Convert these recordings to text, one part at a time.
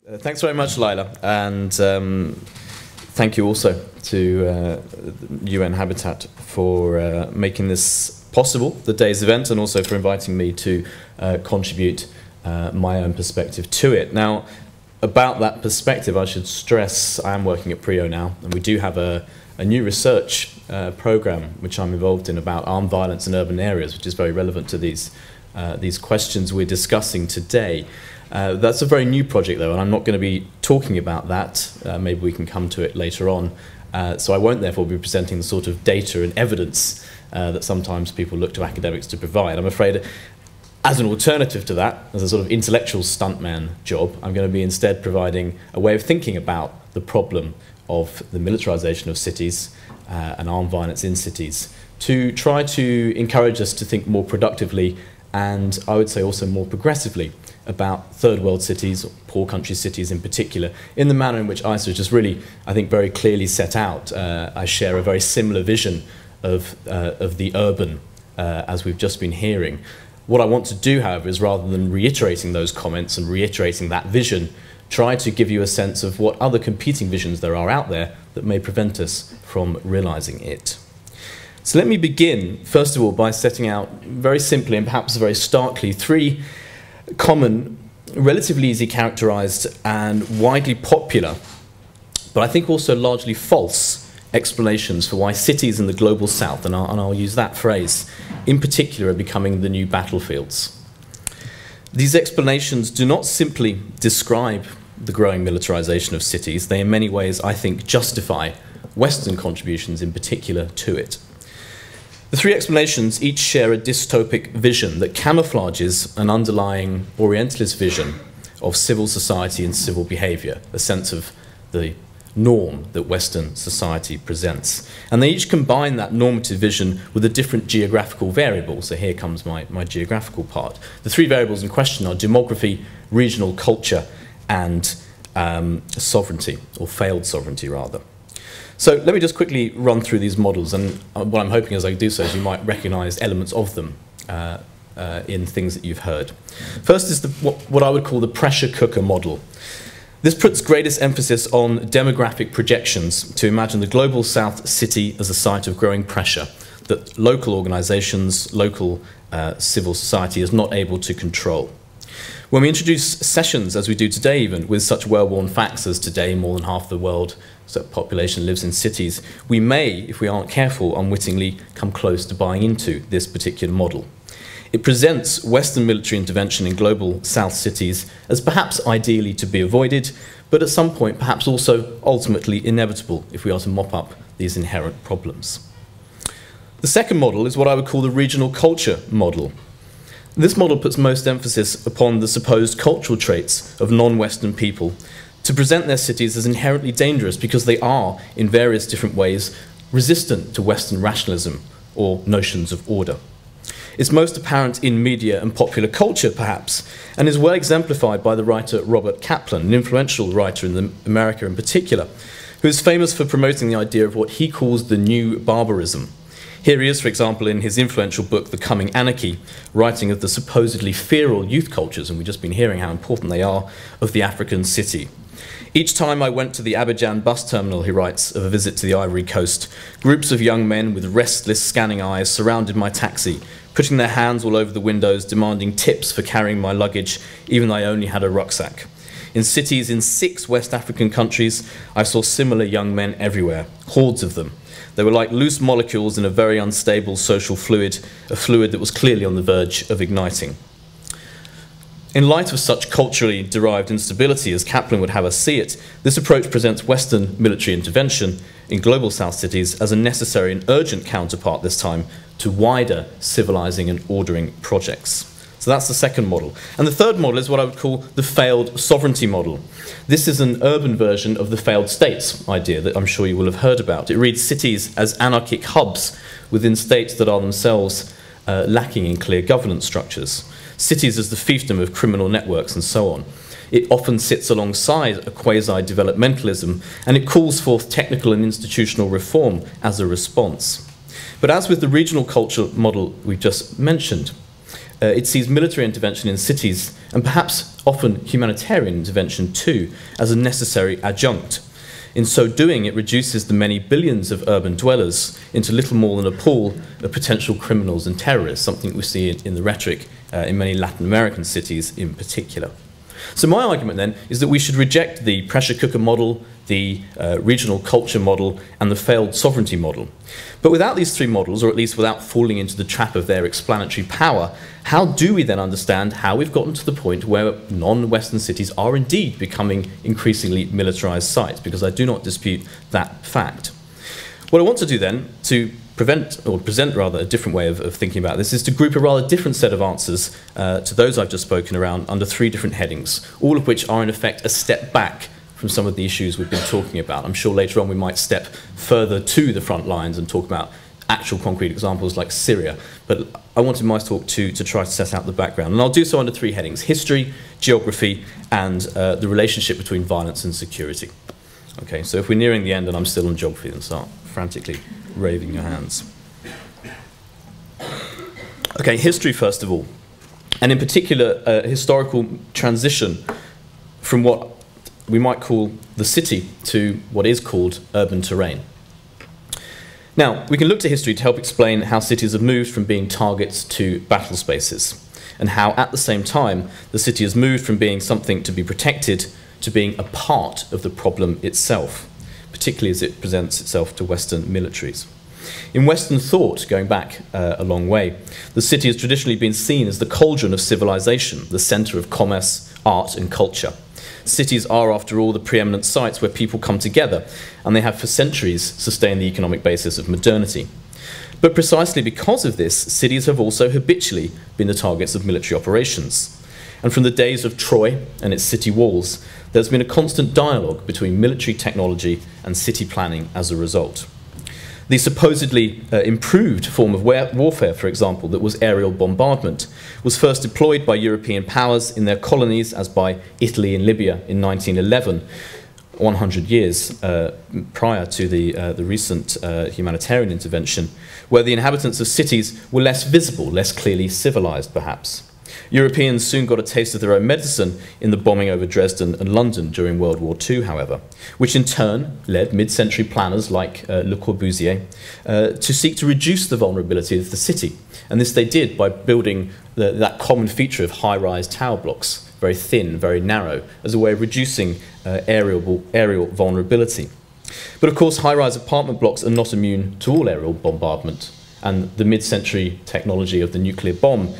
Thanks very much, Lila, and thank you also to UN Habitat for making this possible, the day's event, and also for inviting me to contribute my own perspective to it. Now, about that perspective, I should stress I am working at PRIO now, and we do have a new research program which I'm involved in about armed violence in urban areas, which is very relevant to these questions we're discussing today. That's a very new project, though, and I'm not going to be talking about that. Maybe we can come to it later on. So I won't, therefore, be presenting the sort of data and evidence that sometimes people look to academics to provide. I'm afraid, as an alternative to that, as a sort of intellectual stuntman job, I'm going to be instead providing a way of thinking about the problem of the militarization of cities and armed violence in cities, to try to encourage us to think more productively and, I would say, also more progressively about third world cities, or poor country cities in particular, in the manner in which ISA has just really, I think, very clearly set out. I share a very similar vision of the urban, as we've just been hearing. What I want to do, however, is rather than reiterating those comments and reiterating that vision, try to give you a sense of what other competing visions there are out there that may prevent us from realizing it. So let me begin, first of all, by setting out very simply and perhaps very starkly three common, relatively easy characterized and widely popular, but I think also largely false explanations for why cities in the global south, and I'll use that phrase, in particular are becoming the new battlefields. These explanations do not simply describe the growing militarization of cities, they in many ways, I think, justify Western contributions in particular to it. The three explanations each share a dystopic vision that camouflages an underlying Orientalist vision of civil society and civil behavior, a sense of the norm that Western society presents. And they each combine that normative vision with a different geographical variable. So here comes my geographical part. The three variables in question are demography, regional culture, and sovereignty, or failed sovereignty rather. So let me just quickly run through these models, and what I'm hoping as I do so is you might recognize elements of them in things that you've heard. First is what I would call the pressure cooker model. This puts greatest emphasis on demographic projections to imagine the global South city as a site of growing pressure that local organizations, local civil society is not able to control. When we introduce sessions, as we do today even, with such well-worn facts as today more than half the world population lives in cities, we may, if we aren't careful, unwittingly come close to buying into this particular model. It presents Western military intervention in global South cities as perhaps ideally to be avoided, but at some point perhaps also ultimately inevitable if we are to mop up these inherent problems. The second model is what I would call the regional culture model. This model puts most emphasis upon the supposed cultural traits of non-Western people to present their cities as inherently dangerous because they are, in various different ways, resistant to Western rationalism or notions of order. It's most apparent in media and popular culture, perhaps, and is well exemplified by the writer Robert Kaplan, an influential writer in America in particular, who is famous for promoting the idea of what he calls the new barbarism. Here he is, for example, in his influential book, The Coming Anarchy, writing of the supposedly feral youth cultures, and we've just been hearing how important they are, of the African city. Each time I went to the Abidjan bus terminal, he writes, of a visit to the Ivory Coast, groups of young men with restless, scanning eyes surrounded my taxi, putting their hands all over the windows, demanding tips for carrying my luggage, even though I only had a rucksack. In cities in 6 West African countries, I saw similar young men everywhere, hordes of them. They were like loose molecules in a very unstable social fluid, a fluid that was clearly on the verge of igniting. In light of such culturally derived instability, as Kaplan would have us see it, this approach presents Western military intervention in global South cities as a necessary and urgent counterpart this time to wider civilizing and ordering projects. So that's the second model. And the third model is what I would call the failed sovereignty model. This is an urban version of the failed states idea that I'm sure you will have heard about. It reads cities as anarchic hubs within states that are themselves lacking in clear governance structures. Cities as the fiefdom of criminal networks and so on. It often sits alongside a quasi-developmentalism, and it calls forth technical and institutional reform as a response. But as with the regional culture model we've just mentioned, it sees military intervention in cities, and perhaps often humanitarian intervention too, as a necessary adjunct. In so doing, it reduces the many billions of urban dwellers into little more than a pool of potential criminals and terrorists, something we see in the rhetoric in many Latin American cities in particular. So my argument then is that we should reject the pressure cooker model, the regional culture model, and the failed sovereignty model. But without these three models, or at least without falling into the trap of their explanatory power, how do we then understand how we've gotten to the point where non-Western cities are indeed becoming increasingly militarized sites? Because I do not dispute that fact. What I want to do then, to present rather a different way of thinking about this, is to group a rather different set of answers to those I've just spoken around under three different headings, all of which are in effect a step back from some of the issues we've been talking about. I'm sure later on we might step further to the front lines and talk about actual concrete examples like Syria, but I wanted my talk to try to set out the background. And I'll do so under three headings: history, geography, and the relationship between violence and security. Okay, so if we're nearing the end and I'm still on geography, then start frantically waving your hands. Okay, history first of all, and in particular a historical transition from what we might call the city to what is called urban terrain. Now, we can look to history to help explain how cities have moved from being targets to battle spaces, and how at the same time the city has moved from being something to be protected to being a part of the problem itself, particularly as it presents itself to Western militaries. In Western thought, going back a long way, the city has traditionally been seen as the cauldron of civilization, the centre of commerce, art and culture. Cities are, after all, the preeminent sites where people come together, and they have for centuries sustained the economic basis of modernity. But precisely because of this, cities have also habitually been the targets of military operations. And from the days of Troy and its city walls, there's been a constant dialogue between military technology and city planning as a result. The supposedly improved form of warfare, for example, that was aerial bombardment, was first deployed by European powers in their colonies, as by Italy and Libya in 1911, 100 years prior to the recent humanitarian intervention, where the inhabitants of cities were less visible, less clearly civilized, perhaps. Europeans soon got a taste of their own medicine in the bombing over Dresden and London during World War II, however, which in turn led mid-century planners like Le Corbusier to seek to reduce the vulnerability of the city. And this they did by building that common feature of high-rise tower blocks, very thin, very narrow, as a way of reducing aerial vulnerability. But of course, high-rise apartment blocks are not immune to all aerial bombardment, and the mid-century technology of the nuclear bomb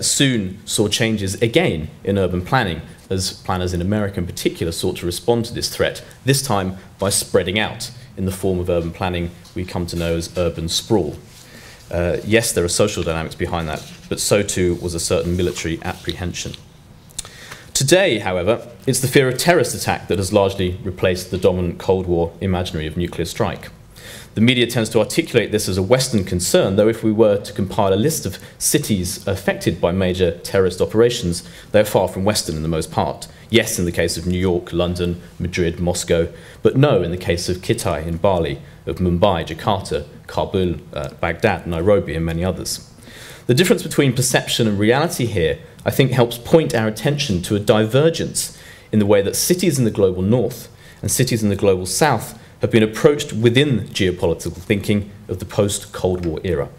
soon saw changes again in urban planning, as planners in America in particular sought to respond to this threat, this time by spreading out in the form of urban planning we come to know as urban sprawl. Yes, there are social dynamics behind that, but so too was a certain military apprehension. Today, however, it's the fear of terrorist attack that has largely replaced the dominant Cold War imaginary of nuclear strike. The media tends to articulate this as a Western concern, though if we were to compile a list of cities affected by major terrorist operations, they're far from Western in the most part. Yes, in the case of New York, London, Madrid, Moscow, but no in the case of Kittai in Bali, of Mumbai, Jakarta, Kabul, Baghdad, Nairobi, and many others. The difference between perception and reality here, I think, helps point our attention to a divergence in the way that cities in the global north and cities in the global south have been approached within geopolitical thinking of the post-Cold War era.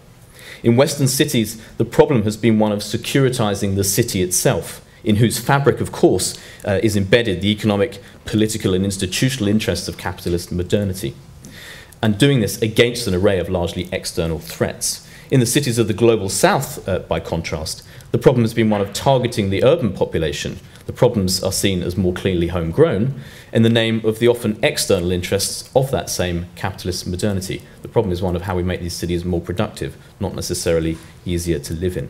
In Western cities, the problem has been one of securitizing the city itself, in whose fabric, of course, is embedded the economic, political, and institutional interests of capitalist modernity, and doing this against an array of largely external threats. In the cities of the global south, by contrast, the problem has been one of targeting the urban population. The problems are seen as more clearly homegrown in the name of the often external interests of that same capitalist modernity. The problem is one of how we make these cities more productive, not necessarily easier to live in.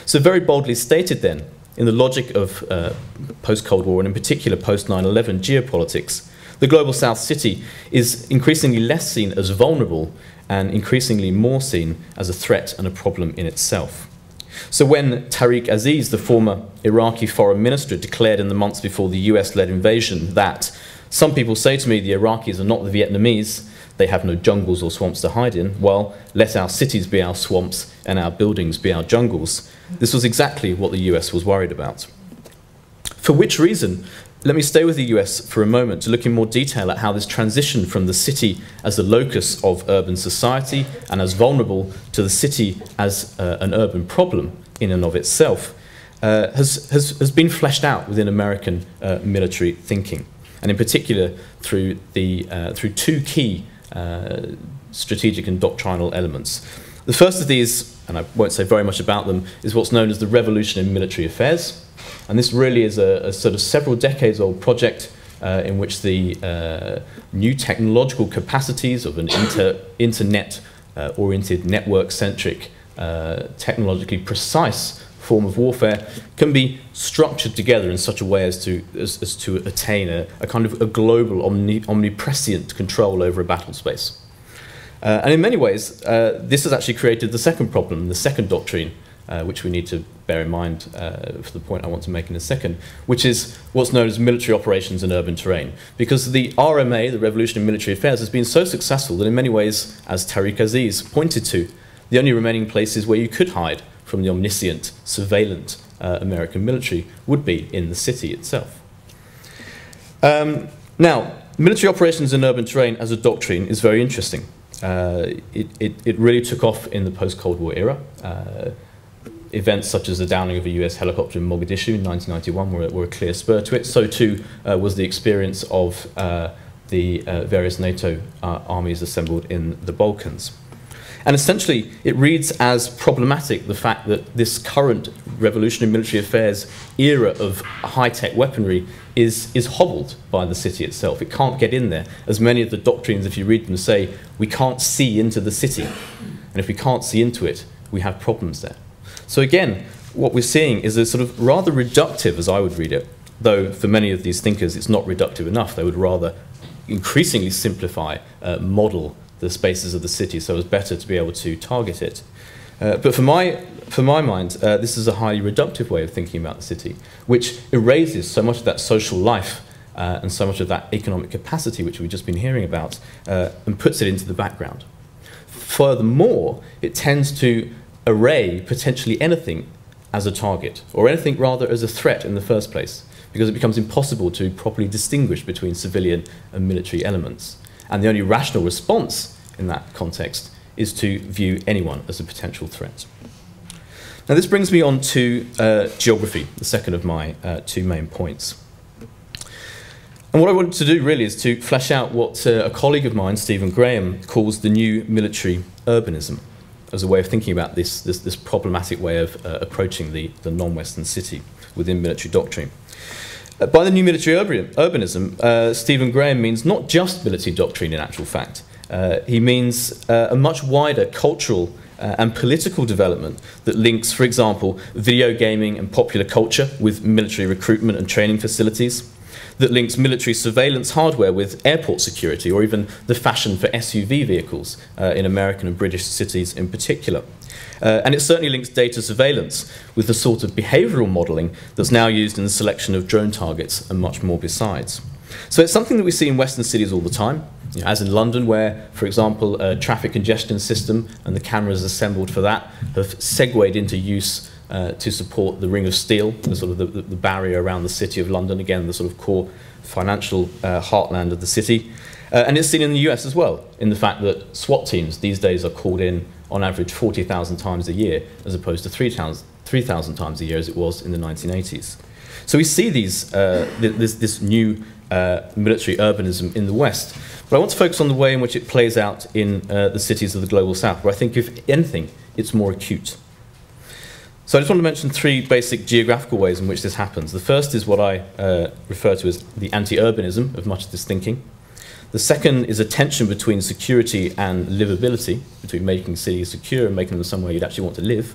So very boldly stated then, in the logic of post-Cold War and in particular post-9/11 geopolitics, the global south city is increasingly less seen as vulnerable and increasingly more seen as a threat and a problem in itself. So when Tariq Aziz, the former Iraqi foreign minister, declared in the months before the US-led invasion that some people say to me the Iraqis are not the Vietnamese, they have no jungles or swamps to hide in. Well, let our cities be our swamps and our buildings be our jungles. This was exactly what the US was worried about. For which reason, let me stay with the US for a moment to look in more detail at how this transition from the city as the locus of urban society and as vulnerable to the city as an urban problem in and of itself has been fleshed out within American military thinking, and in particular through two key strategic and doctrinal elements. The first of these, and I won't say very much about them, is what's known as the revolution in military affairs. And this really is a sort of several decades old project in which the new technological capacities of an internet-oriented, network-centric, technologically precise form of warfare can be structured together in such a way as to attain a kind of a global, omniprescient control over a battle space. And in many ways, this has actually created the second problem, the second doctrine, which we need to bear in mind for the point I want to make in a second, which is what's known as military operations in urban terrain. Because the RMA, the Revolution in Military Affairs, has been so successful that in many ways, as Tariq Aziz pointed to, the only remaining places where you could hide from the omniscient, surveillant American military would be in the city itself. Now, military operations in urban terrain as a doctrine is very interesting. It really took off in the post-Cold War era. Events such as the downing of a US helicopter in Mogadishu in 1991 were a clear spur to it. So too was the experience of the various NATO armies assembled in the Balkans. And essentially, it reads as problematic the fact that this current revolution in military affairs era of high-tech weaponry is hobbled by the city itself. It can't get in there. As many of the doctrines, if you read them, say, we can't see into the city. And if we can't see into it, we have problems there. So again, what we're seeing is a sort of rather reductive, as I would read it, though for many of these thinkers it's not reductive enough. They would rather increasingly simplify, model the spaces of the city so as better to be able to target it. But for my mind, this is a highly reductive way of thinking about the city, which erases so much of that social life and so much of that economic capacity which we've just been hearing about and puts it into the background. Furthermore, it tends to array potentially anything as a target, or anything rather as a threat in the first place, because it becomes impossible to properly distinguish between civilian and military elements. And the only rational response in that context is to view anyone as a potential threat. Now this brings me on to geography, the second of my two main points. And what I wanted to do really is to flesh out what a colleague of mine, Stephen Graham, calls the new military urbanism, as a way of thinking about this problematic way of approaching the non-Western city within military doctrine. By the new military urbanism, Stephen Graham means not just military doctrine in actual fact. He means a much wider cultural and political development that links, for example, video gaming and popular culture with military recruitment and training facilities, that links military surveillance hardware with airport security, or even the fashion for SUV vehicles in American and British cities in particular. And it certainly links data surveillance with the sort of behavioural modelling that's now used in the selection of drone targets and much more besides. So it's something that we see in Western cities all the time, as in London, where, for example, a traffic congestion system and the cameras assembled for that have segued into use to support the Ring of Steel, the sort of the barrier around the city of London, again, the sort of core financial heartland of the city. And it's seen in the US as well, in the fact that SWAT teams these days are called in on average 40,000 times a year, as opposed to 3,000 times a year as it was in the 1980s. So we see this new military urbanism in the West. But I want to focus on the way in which it plays out in the cities of the global South, where I think, if anything, it's more acute. So I just want to mention three basic geographical ways in which this happens. The first is what I refer to as the anti-urbanism of much of this thinking. The second is a tension between security and livability, between making cities secure and making them somewhere you'd actually want to live.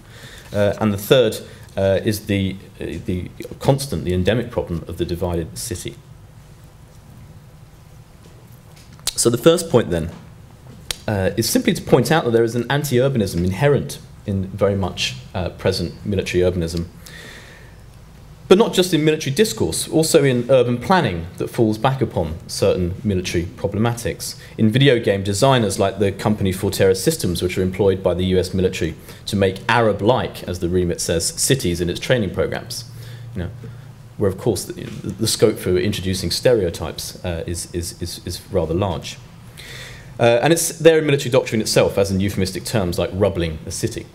And the third is the constant, the endemic problem of the divided city. So the first point then is simply to point out that there is an anti-urbanism inherent in very much present military urbanism. But not just in military discourse, also in urban planning that falls back upon certain military problematics. In video game designers like the company Forterra Systems, which are employed by the US military to make Arab-like, as the remit says, cities in its training programs. You know, where of course the scope for introducing stereotypes is rather large. And it's there in military doctrine itself, as in euphemistic terms like rubbling a city.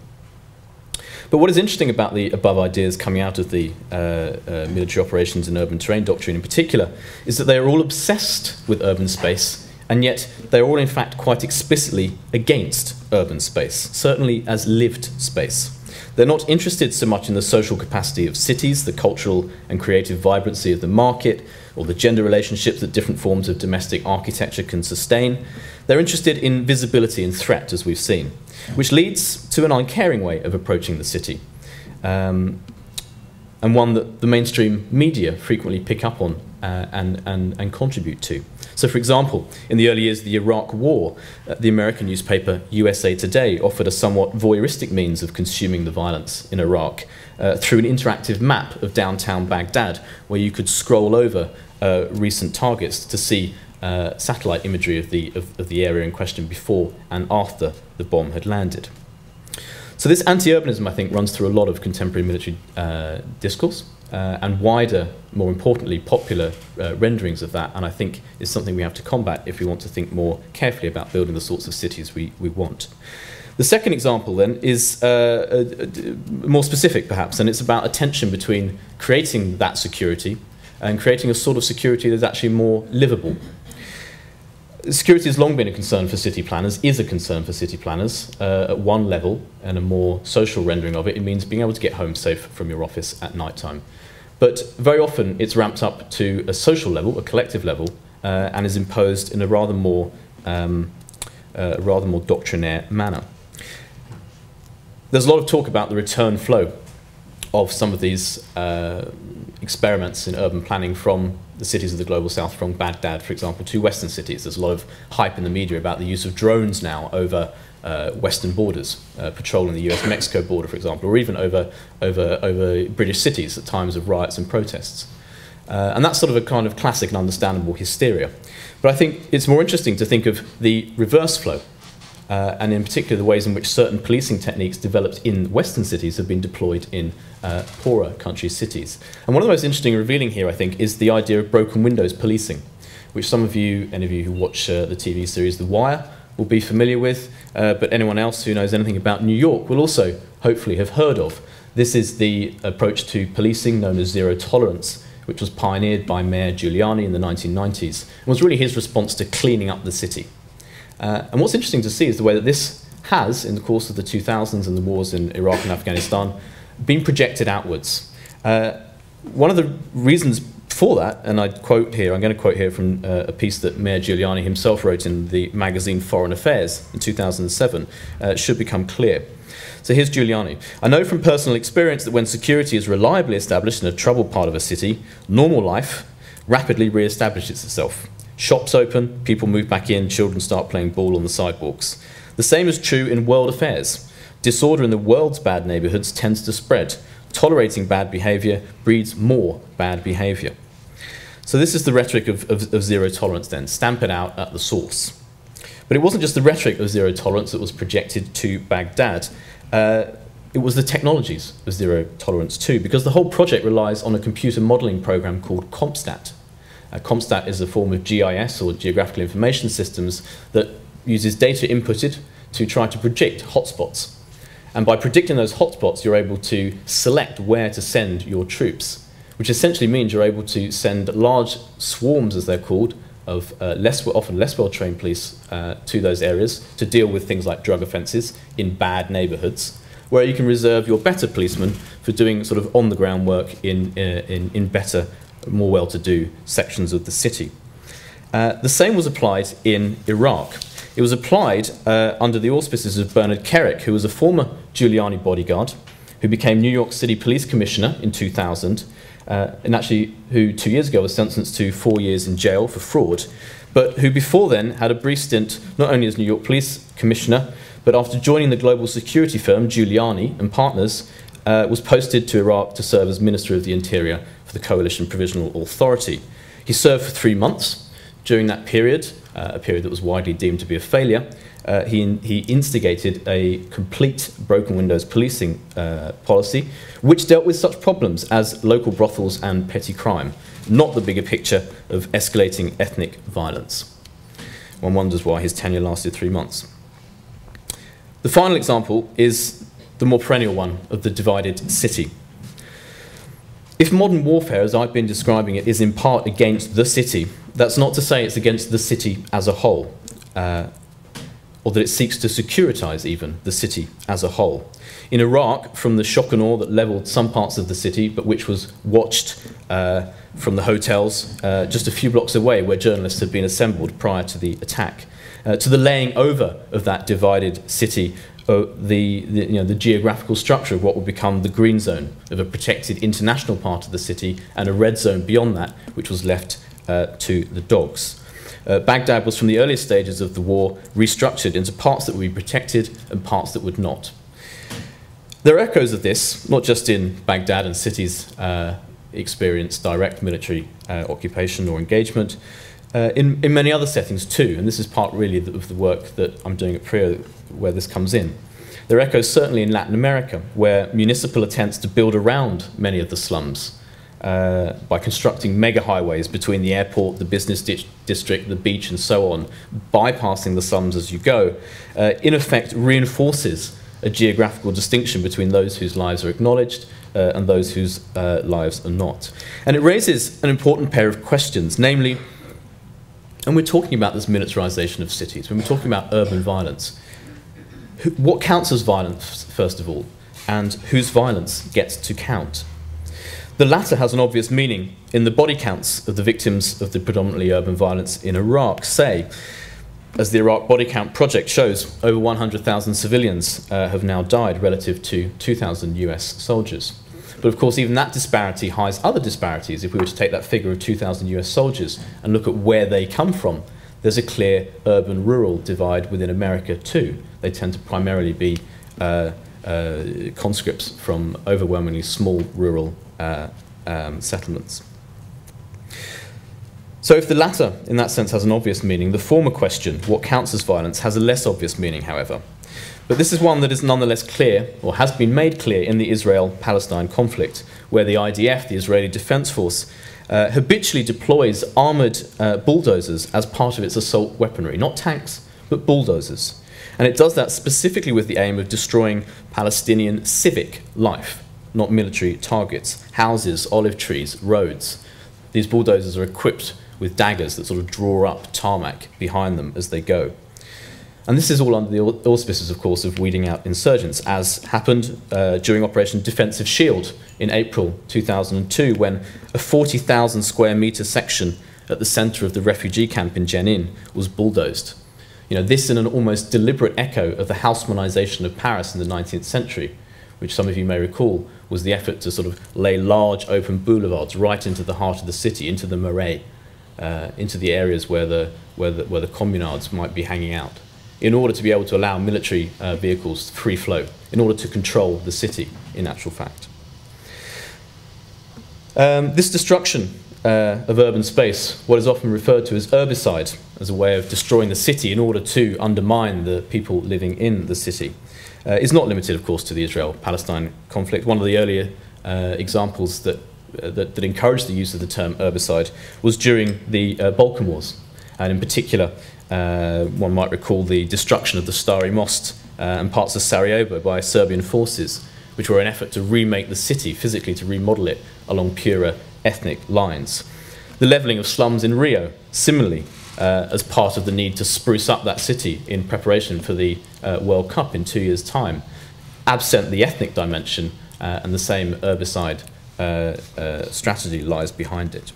But what is interesting about the above ideas coming out of the military operations and urban terrain doctrine in particular is that they are all obsessed with urban space, and yet they're all in fact quite explicitly against urban space, certainly as lived space. They're not interested so much in the social capacity of cities, the cultural and creative vibrancy of the market, or the gender relationships that different forms of domestic architecture can sustain. They're interested in visibility and threat, as we've seen, which leads to an uncaring way of approaching the city, and one that the mainstream media frequently pick up on and contribute to. So, for example, in the early years of the Iraq War, the American newspaper USA Today offered a somewhat voyeuristic means of consuming the violence in Iraq through an interactive map of downtown Baghdad, where you could scroll over recent targets to see satellite imagery of the area in question before and after the bomb had landed. So this anti-urbanism, I think, runs through a lot of contemporary military discourse and wider, more importantly, popular renderings of that, and I think is something we have to combat if we want to think more carefully about building the sorts of cities we want. The second example, then, is more specific, perhaps, and it's about a tension between creating that security and creating a sort of security that's actually more livable. Security has long been a concern for city planners, is a concern for city planners at one level, and a more social rendering of it. It means being able to get home safe from your office at night time. But very often it's ramped up to a social level, a collective level, and is imposed in a rather more doctrinaire manner. There's a lot of talk about the return flow of some of these experiments in urban planning from the cities of the global south, from Baghdad, for example, to Western cities. There's a lot of hype in the media about the use of drones now over Western borders, patrolling the US-Mexico border, for example, or even over British cities at times of riots and protests. And that's sort of a kind of classic and understandable hysteria. But I think it's more interesting to think of the reverse flow, and in particular the ways in which certain policing techniques developed in Western cities have been deployed in poorer country cities. And one of the most interesting and revealing here, I think, is the idea of broken windows policing, which some of you, any of you who watch the TV series The Wire, will be familiar with, but anyone else who knows anything about New York will also hopefully have heard of. This is the approach to policing known as zero tolerance, which was pioneered by Mayor Giuliani in the 1990s, and was really his response to cleaning up the city. And what's interesting to see is the way that this has, in the course of the 2000s and the wars in Iraq and Afghanistan, been projected outwards. One of the reasons for that, and I'm going to quote here from a piece that Mayor Giuliani himself wrote in the magazine Foreign Affairs in 2007, should become clear. So here's Giuliani. "I know from personal experience that when security is reliably established in a troubled part of a city, normal life rapidly re-establishes itself. Shops open, people move back in, children start playing ball on the sidewalks. The same is true in world affairs. Disorder in the world's bad neighbourhoods tends to spread. Tolerating bad behaviour breeds more bad behaviour." So this is the rhetoric of zero tolerance then, stamp it out at the source. But it wasn't just the rhetoric of zero tolerance that was projected to Baghdad. It was the technologies of zero tolerance too, because the whole project relies on a computer modelling program called CompStat. CompStat is a form of GIS, or Geographical Information Systems, that uses data inputted to try to predict hotspots. And by predicting those hotspots, you're able to select where to send your troops, which essentially means you're able to send large swarms, as they're called, of often less well-trained police to those areas to deal with things like drug offences in bad neighbourhoods, where you can reserve your better policemen for doing sort of on-the-ground work in better, more well-to-do sections of the city. The same was applied in Iraq. It was applied under the auspices of Bernard Kerik, who was a former Giuliani bodyguard, who became New York City Police Commissioner in 2000, and actually who 2 years ago was sentenced to 4 years in jail for fraud, but who before then had a brief stint not only as New York Police Commissioner, but after joining the global security firm Giuliani and Partners, was posted to Iraq to serve as Minister of the Interior for the Coalition Provisional Authority. He served for 3 months. During that period, a period that was widely deemed to be a failure, he instigated a complete broken windows policing policy, which dealt with such problems as local brothels and petty crime, not the bigger picture of escalating ethnic violence. One wonders why his tenure lasted 3 months. The final example is the more perennial one of the divided city. If modern warfare, as I've been describing it, is in part against the city, that's not to say it's against the city as a whole, or that it seeks to securitize even the city as a whole. In Iraq, from the shock and awe that leveled some parts of the city, but which was watched from the hotels just a few blocks away where journalists had been assembled prior to the attack, to the laying over of that divided city, the geographical structure of what would become the green zone of a protected international part of the city and a red zone beyond that, which was left to the dogs. Baghdad was, from the earliest stages of the war, restructured into parts that would be protected and parts that would not. There are echoes of this, not just in Baghdad and cities experienced direct military occupation or engagement, in many other settings too, and this is part really of the work that I'm doing at PRIA where this comes in. There are echoes certainly in Latin America, where municipal attempts to build around many of the slums by constructing mega highways between the airport, the business district, the beach and so on, bypassing the slums as you go, in effect reinforces a geographical distinction between those whose lives are acknowledged and those whose lives are not. And it raises an important pair of questions, namely, and we're talking about this militarization of cities, when we're talking about urban violence, what counts as violence, first of all, and whose violence gets to count? The latter has an obvious meaning in the body counts of the victims of the predominantly urban violence in Iraq. Say, as the Iraq Body Count Project shows, over 100,000 civilians have now died relative to 2,000 US soldiers. But of course, even that disparity hides other disparities. If we were to take that figure of 2,000 US soldiers and look at where they come from, there's a clear urban-rural divide within America too. They tend to primarily be conscripts from overwhelmingly small rural settlements. So if the latter, in that sense, has an obvious meaning, the former question, what counts as violence, has a less obvious meaning, however. But this is one that is nonetheless clear, or has been made clear, in the Israel-Palestine conflict, where the IDF, the Israeli Defense Force, habitually deploys armoured bulldozers as part of its assault weaponry. Not tanks, but bulldozers. And it does that specifically with the aim of destroying Palestinian civic life, not military targets, houses, olive trees, roads. These bulldozers are equipped with daggers that sort of draw up tarmac behind them as they go. And this is all under the auspices, of course, of weeding out insurgents, as happened during Operation Defensive Shield in April 2002, when a 40,000 square metre section at the centre of the refugee camp in Jenin was bulldozed. You know, this in an almost deliberate echo of the Haussmannisation of Paris in the 19th century, which some of you may recall was the effort to sort of lay large open boulevards right into the heart of the city, into the Marais, into the areas where the communards might be hanging out, in order to be able to allow military vehicles free flow, in order to control the city, in actual fact. This destruction of urban space, what is often referred to as urbicide, as a way of destroying the city in order to undermine the people living in the city, is not limited, of course, to the Israel-Palestine conflict. One of the earlier examples that encouraged the use of the term urbicide was during the Balkan Wars, and in particular, one might recall the destruction of the Stari Most and parts of Sarajevo by Serbian forces, which were an effort to remake the city, physically to remodel it along purer ethnic lines. The levelling of slums in Rio, similarly, as part of the need to spruce up that city in preparation for the World Cup in 2 years' time, absent the ethnic dimension, and the same herbicide strategy lies behind it.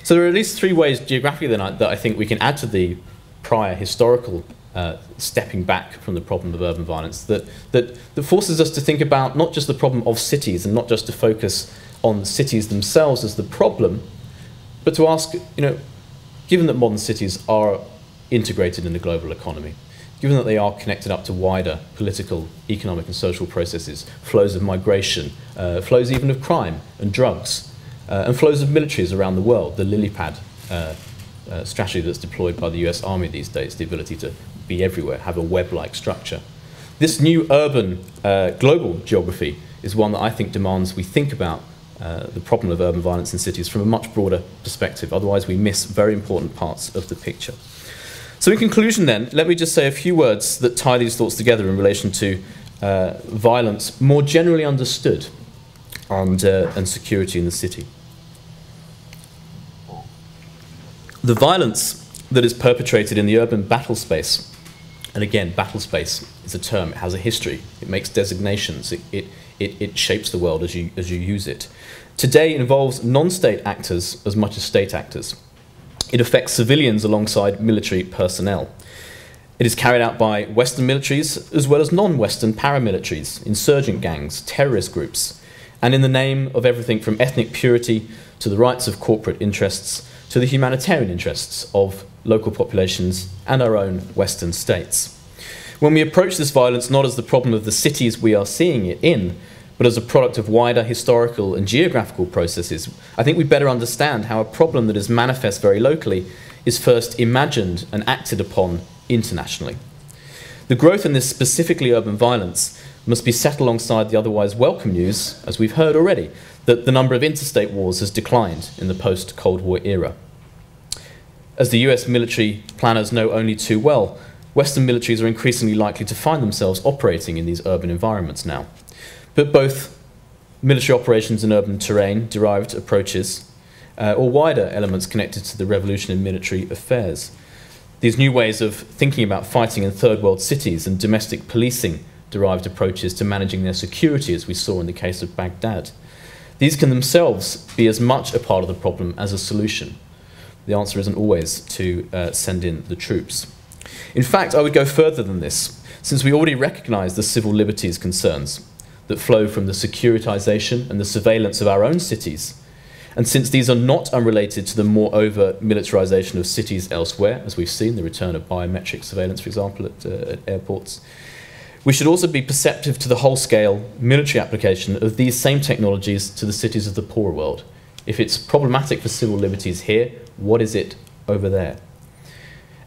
So there are at least three ways geographically then that I think we can add to the prior historical stepping back from the problem of urban violence that forces us to think about not just the problem of cities and not just to focus on the cities themselves as the problem, but to ask, you know, given that modern cities are integrated in the global economy, given that they are connected up to wider political, economic and social processes, flows of migration, flows even of crime and drugs, and flows of militaries around the world, the lily pad strategy that's deployed by the US Army these days, the ability to be everywhere, have a web-like structure. This new urban global geography is one that I think demands we think about the problem of urban violence in cities from a much broader perspective. Otherwise, we miss very important parts of the picture. So in conclusion then, let me just say a few words that tie these thoughts together in relation to violence more generally understood and security in the city. The violence that is perpetrated in the urban battle space, and again, battle space is a term, it has a history, it makes designations, it shapes the world as you use it. Today involves non-state actors as much as state actors. It affects civilians alongside military personnel. It is carried out by Western militaries as well as non-Western paramilitaries, insurgent gangs, terrorist groups, and in the name of everything from ethnic purity to the rights of corporate interests to the humanitarian interests of local populations and our own Western states. When we approach this violence not as the problem of the cities we are seeing it in, but as a product of wider historical and geographical processes, I think we better understand how a problem that is manifest very locally is first imagined and acted upon internationally. The growth in this specifically urban violence must be set alongside the otherwise welcome news, as we've heard already, that the number of interstate wars has declined in the post-Cold War era. As the US military planners know only too well, Western militaries are increasingly likely to find themselves operating in these urban environments now. But both military operations in urban terrain, derived approaches, or wider elements connected to the revolution in military affairs. These new ways of thinking about fighting in third world cities and domestic policing derived approaches to managing their security, as we saw in the case of Baghdad. These can themselves be as much a part of the problem as a solution. The answer isn't always to send in the troops. In fact, I would go further than this, since we already recognise the civil liberties concerns that flow from the securitization and the surveillance of our own cities. And since these are not unrelated to the more overt militarization of cities elsewhere, as we've seen, the return of biometric surveillance, for example, at airports, we should also be perceptive to the whole-scale military application of these same technologies to the cities of the poorer world. If it's problematic for civil liberties here, what is it over there?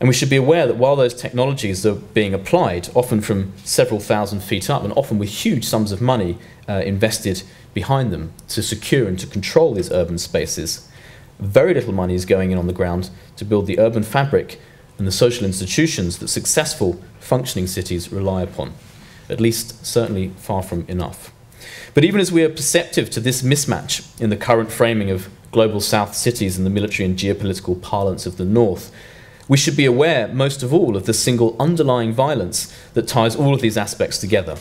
And we should be aware that while those technologies are being applied, often from several thousand feet up, and often with huge sums of money invested behind them to secure and to control these urban spaces, very little money is going in on the ground to build the urban fabric and the social institutions that successful, functioning cities rely upon. At least, certainly, far from enough. But even as we are perceptive to this mismatch in the current framing of global South cities and the military and geopolitical parlance of the North, we should be aware, most of all, of the single underlying violence that ties all of these aspects together,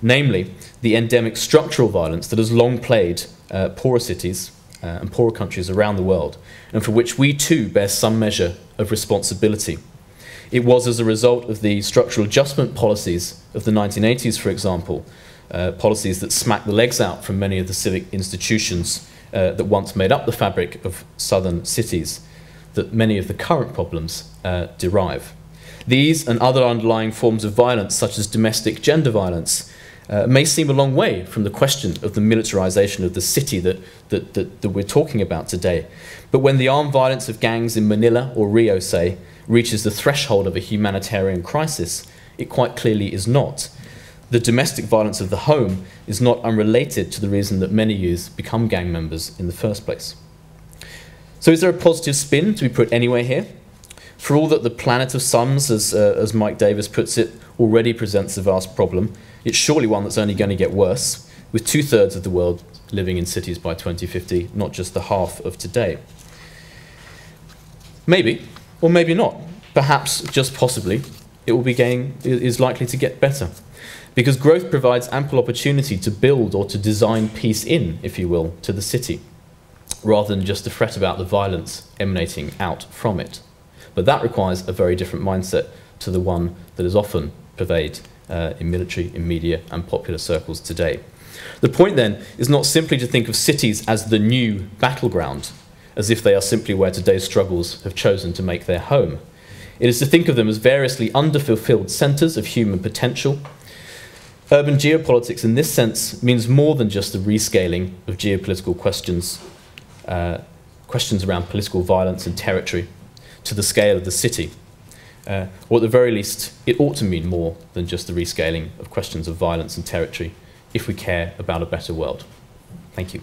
namely the endemic structural violence that has long plagued poorer cities and poorer countries around the world, and for which we too bear some measure of responsibility. It was as a result of the structural adjustment policies of the 1980s, for example, policies that smacked the legs out from many of the civic institutions that once made up the fabric of southern cities, that many of the current problems derive. These and other underlying forms of violence, such as domestic gender violence, may seem a long way from the question of the militarization of the city that we're talking about today. But when the armed violence of gangs in Manila or Rio, say, reaches the threshold of a humanitarian crisis, it quite clearly is not. The domestic violence of the home is not unrelated to the reason that many youths become gang members in the first place. So is there a positive spin to be put anywhere here? For all that the planet of sums, as Mike Davis puts it, already presents a vast problem, it's surely one that's only going to get worse, with 2/3 of the world living in cities by 2050, not just the half of today. Maybe, or maybe not. Perhaps, just possibly, is likely to get better. Because growth provides ample opportunity to build or to design peace in, if you will, to the city, rather than just to fret about the violence emanating out from it. But that requires a very different mindset to the one that is often pervaded in military, in media, and popular circles today. The point then is not simply to think of cities as the new battleground, as if they are simply where today's struggles have chosen to make their home. It is to think of them as variously underfulfilled centres of human potential. Urban geopolitics in this sense means more than just the rescaling of geopolitical questions, questions around political violence and territory, to the scale of the city. Or at the very least, it ought to mean more than just the rescaling of questions of violence and territory if we care about a better world. Thank you.